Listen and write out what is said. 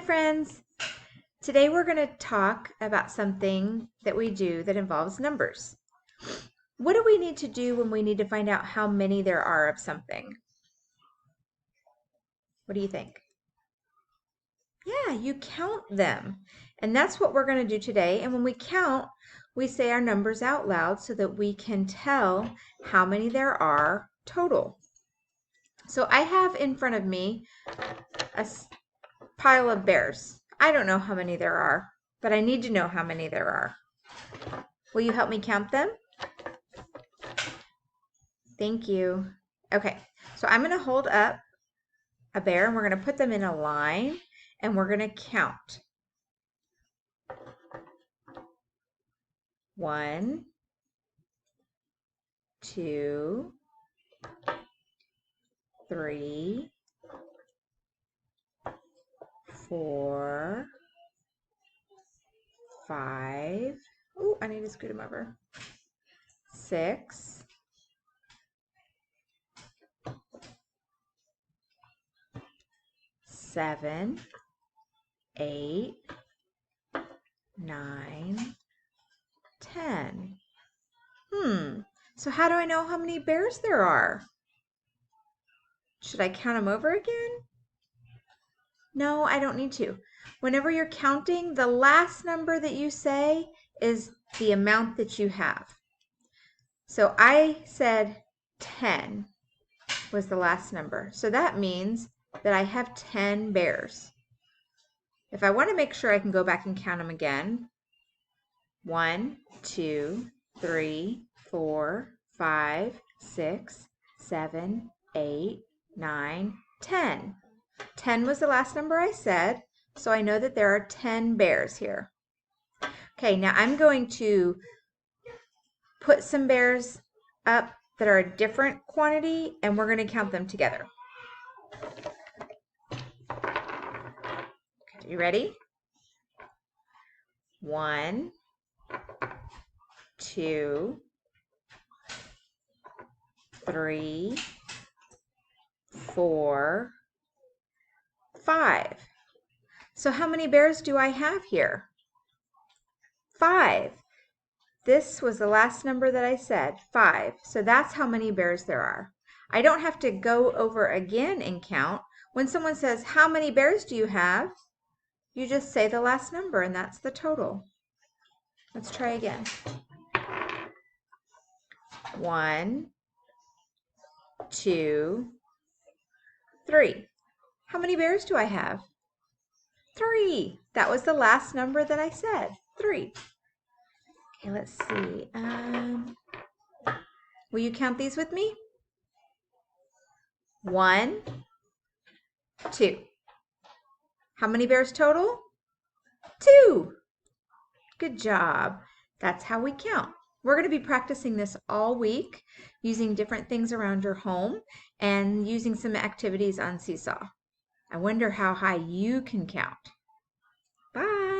friends. Today we're going to talk about something that we do that involves numbers. What do we need to do when we need to find out how many there are of something? What do you think? Yeah, you count them. And that's what we're going to do today. And when we count, we say our numbers out loud so that we can tell how many there are total. So I have in front of me a pile of bears. I don't know how many there are, but I need to know how many there are. Will you help me count them? Thank you. Okay, so I'm going to hold up a bear and we're going to put them in a line and we're going to count. 1, 2, 3, 4, 5. Oh, I need to scoot him over. 6, 7, 8, 9, 10. So how do I know how many bears there are? Should I count them over again? No, I don't need to. Whenever you're counting, the last number that you say is the amount that you have. So I said 10 was the last number. So that means that I have 10 bears. If I want to make sure I can go back and count them again, 1, 2, 3, 4, 5, 6, 7, 8, 9, 10. 10 was the last number I said, so I know that there are 10 bears here. Okay, now I'm going to put some bears up that are a different quantity, and we're going to count them together. Okay, you ready? 1, 2, 3, 4, 5. So how many bears do I have here? 5. This was the last number that I said, 5. So that's how many bears there are. I don't have to go over again and count. When someone says, how many bears do you have? You just say the last number and that's the total. Let's try again. 1, 2, 3. How many bears do I have? 3. That was the last number that I said, 3. Okay, let's see. Will you count these with me? 1, 2. How many bears total? 2. Good job. That's how we count. We're going to be practicing this all week using different things around your home and using some activities on Seesaw. I wonder how high you can count. Bye.